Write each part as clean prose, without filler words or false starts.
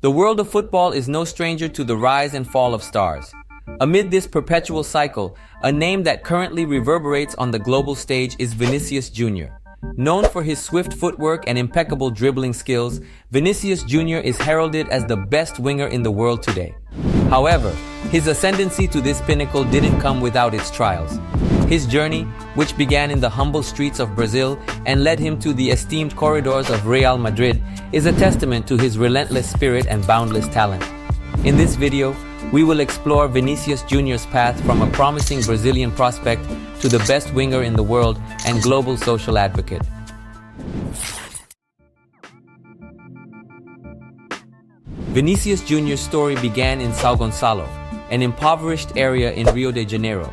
The world of football is no stranger to the rise and fall of stars. Amid this perpetual cycle, a name that currently reverberates on the global stage is Vinícius Junior. Known for his swift footwork and impeccable dribbling skills, Vinícius Junior is heralded as the best winger in the world today. However, his ascendancy to this pinnacle didn't come without its trials. His journey, which began in the humble streets of Brazil and led him to the esteemed corridors of Real Madrid, is a testament to his relentless spirit and boundless talent. In this video, we will explore Vinícius Junior's path from a promising Brazilian prospect to the best winger in the world and global social advocate. Vinícius Junior's story began in São Gonçalo, an impoverished area in Rio de Janeiro.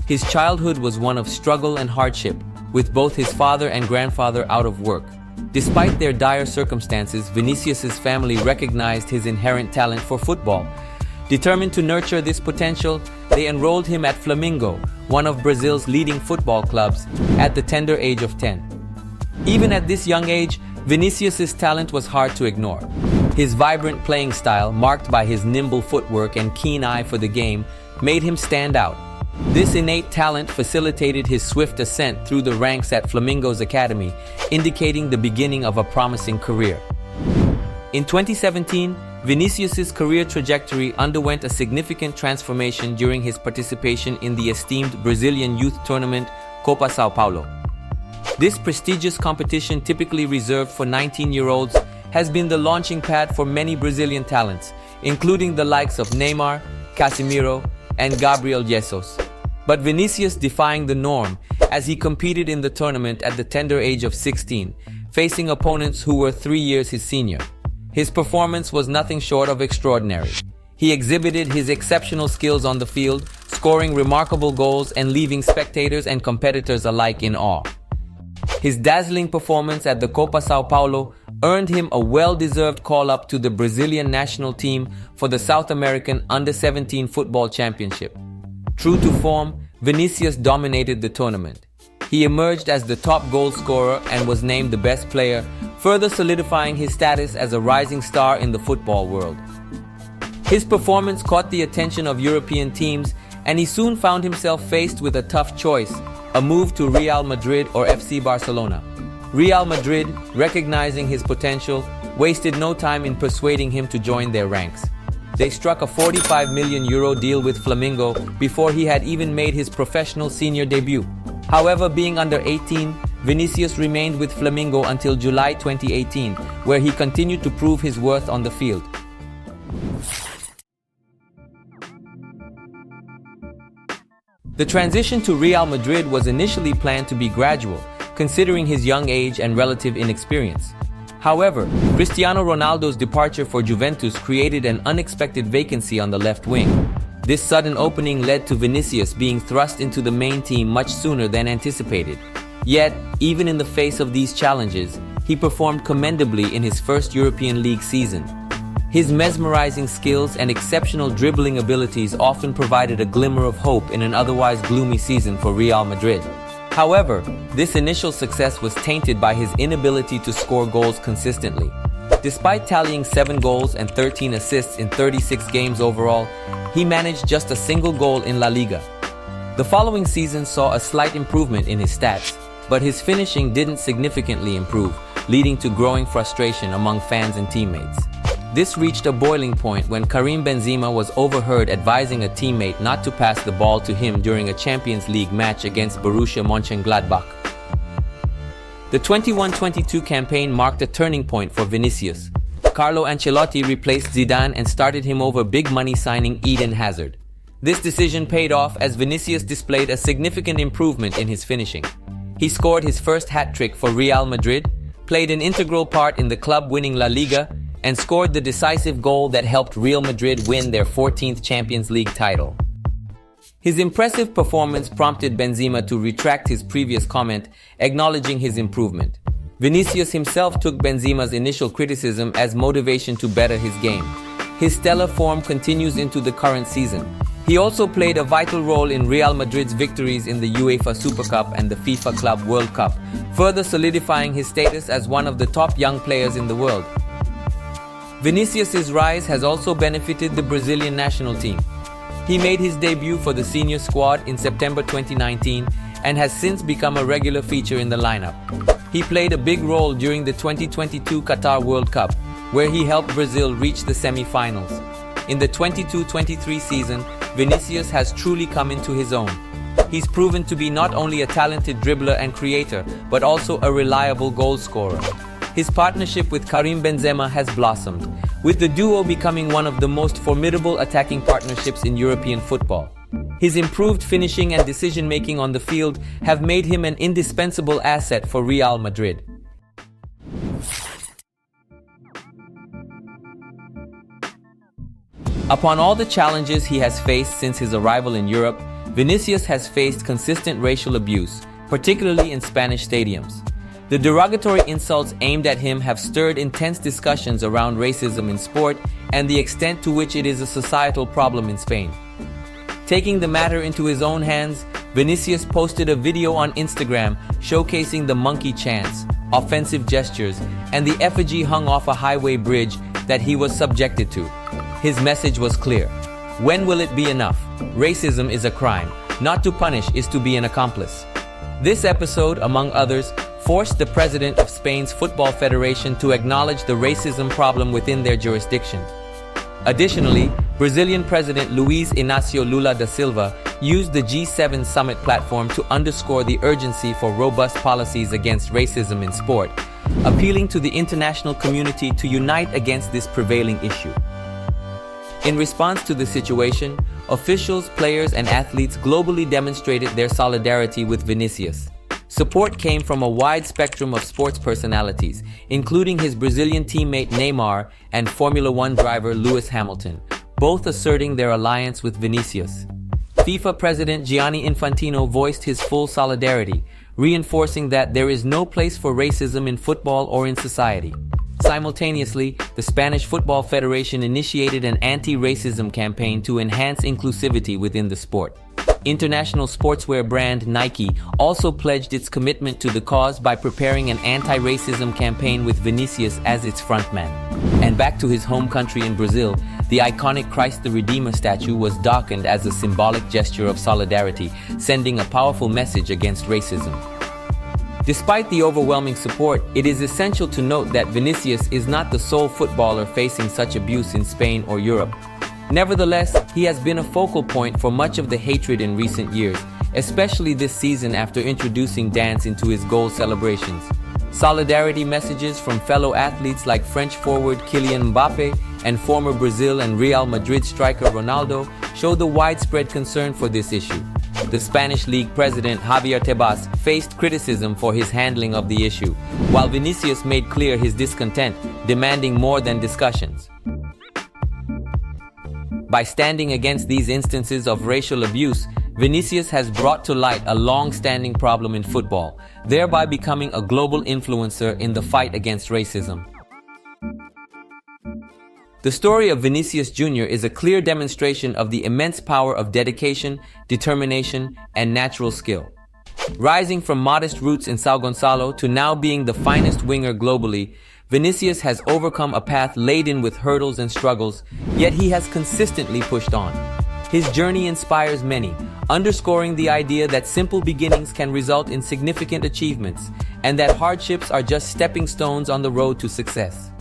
His childhood was one of struggle and hardship, with both his father and grandfather out of work. Despite their dire circumstances, Vinícius's family recognized his inherent talent for football. Determined to nurture this potential, they enrolled him at Flamengo, one of Brazil's leading football clubs, at the tender age of 10. Even at this young age, Vinícius's talent was hard to ignore. His vibrant playing style, marked by his nimble footwork and keen eye for the game, made him stand out. This innate talent facilitated his swift ascent through the ranks at Flamengo's academy, indicating the beginning of a promising career. In 2017, Vinícius's career trajectory underwent a significant transformation during his participation in the esteemed Brazilian youth tournament Copa São Paulo. This prestigious competition, typically reserved for 19-year-olds, has been the launching pad for many Brazilian talents, including the likes of Neymar, Casemiro, and Gabriel Jesus. But Vinícius defying the norm as he competed in the tournament at the tender age of 16, facing opponents who were 3 years his senior. His performance was nothing short of extraordinary. He exhibited his exceptional skills on the field, scoring remarkable goals and leaving spectators and competitors alike in awe. His dazzling performance at the Copa São Paulo earned him a well-deserved call-up to the Brazilian national team for the South American Under-17 Football Championship. True to form, Vinícius dominated the tournament. He emerged as the top goal scorer and was named the best player, further solidifying his status as a rising star in the football world. His performance caught the attention of European teams, and he soon found himself faced with a tough choice: a move to Real Madrid or FC Barcelona. Real Madrid, recognizing his potential, wasted no time in persuading him to join their ranks. They struck a €45 million deal with Flamengo before he had even made his professional senior debut. However, being under 18, Vinícius remained with Flamengo until July 2018, where he continued to prove his worth on the field. The transition to Real Madrid was initially planned to be gradual, considering his young age and relative inexperience. However, Cristiano Ronaldo's departure for Juventus created an unexpected vacancy on the left wing. This sudden opening led to Vinícius being thrust into the main team much sooner than anticipated. Yet, even in the face of these challenges, he performed commendably in his first European League season. His mesmerizing skills and exceptional dribbling abilities often provided a glimmer of hope in an otherwise gloomy season for Real Madrid. However, this initial success was tainted by his inability to score goals consistently. Despite tallying 7 goals and 13 assists in 36 games overall, he managed just a single goal in La Liga. The following season saw a slight improvement in his stats, but his finishing didn't significantly improve, leading to growing frustration among fans and teammates. This reached a boiling point when Karim Benzema was overheard advising a teammate not to pass the ball to him during a Champions League match against Borussia Mönchengladbach. The 21-22 campaign marked a turning point for Vinícius. Carlo Ancelotti replaced Zidane and started him over big money signing Eden Hazard. This decision paid off as Vinícius displayed a significant improvement in his finishing. He scored his first hat-trick for Real Madrid, played an integral part in the club winning La Liga, and scored the decisive goal that helped Real Madrid win their 14th Champions League title. His impressive performance prompted Benzema to retract his previous comment, acknowledging his improvement. Vinícius himself took Benzema's initial criticism as motivation to better his game. His stellar form continues into the current season. He also played a vital role in Real Madrid's victories in the UEFA Super Cup and the FIFA Club World Cup, further solidifying his status as one of the top young players in the world. Vinícius's rise has also benefited the Brazilian national team. He made his debut for the senior squad in September 2019 and has since become a regular feature in the lineup. He played a big role during the 2022 Qatar World Cup, where he helped Brazil reach the semi-finals. In the 22-23 season, Vinícius has truly come into his own. He's proven to be not only a talented dribbler and creator, but also a reliable goal scorer. His partnership with Karim Benzema has blossomed, with the duo becoming one of the most formidable attacking partnerships in European football. His improved finishing and decision-making on the field have made him an indispensable asset for Real Madrid. Upon all the challenges he has faced since his arrival in Europe, Vinícius has faced consistent racial abuse, particularly in Spanish stadiums. The derogatory insults aimed at him have stirred intense discussions around racism in sport and the extent to which it is a societal problem in Spain. Taking the matter into his own hands, Vinícius posted a video on Instagram showcasing the monkey chants, offensive gestures, and the effigy hung off a highway bridge that he was subjected to. His message was clear. When will it be enough? Racism is a crime. Not to punish is to be an accomplice. This episode, among others, forced the president of Spain's Football Federation to acknowledge the racism problem within their jurisdiction. Additionally, Brazilian President Luiz Inácio Lula da Silva used the G7 summit platform to underscore the urgency for robust policies against racism in sport, appealing to the international community to unite against this prevailing issue. In response to the situation, officials, players, and athletes globally demonstrated their solidarity with Vinícius. Support came from a wide spectrum of sports personalities, including his Brazilian teammate Neymar and Formula One driver Lewis Hamilton, both asserting their alliance with Vinícius. FIFA President Gianni Infantino voiced his full solidarity, reinforcing that there is no place for racism in football or in society. Simultaneously, the Spanish Football Federation initiated an anti-racism campaign to enhance inclusivity within the sport. International sportswear brand Nike also pledged its commitment to the cause by preparing an anti-racism campaign with Vinícius as its frontman. And back to his home country in Brazil, the iconic Christ the Redeemer statue was darkened as a symbolic gesture of solidarity, sending a powerful message against racism. Despite the overwhelming support, it is essential to note that Vinícius is not the sole footballer facing such abuse in Spain or Europe. Nevertheless, he has been a focal point for much of the hatred in recent years, especially this season after introducing dance into his goal celebrations. Solidarity messages from fellow athletes like French forward Kylian Mbappé and former Brazil and Real Madrid striker Ronaldo show the widespread concern for this issue. The Spanish league president Javier Tebas faced criticism for his handling of the issue, while Vinícius made clear his discontent, demanding more than discussions. By standing against these instances of racial abuse, Vinícius has brought to light a long-standing problem in football, thereby becoming a global influencer in the fight against racism. The story of Vinícius Jr. is a clear demonstration of the immense power of dedication, determination, and natural skill. Rising from modest roots in São Gonçalo to now being the finest winger globally, Vinícius has overcome a path laden with hurdles and struggles, yet he has consistently pushed on. His journey inspires many, underscoring the idea that simple beginnings can result in significant achievements, and that hardships are just stepping stones on the road to success.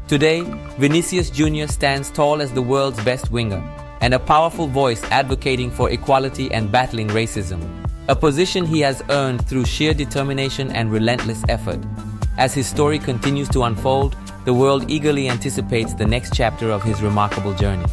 Today, Vinícius Jr. stands tall as the world's best winger, and a powerful voice advocating for equality and battling racism, a position he has earned through sheer determination and relentless effort. As his story continues to unfold, the world eagerly anticipates the next chapter of his remarkable journey.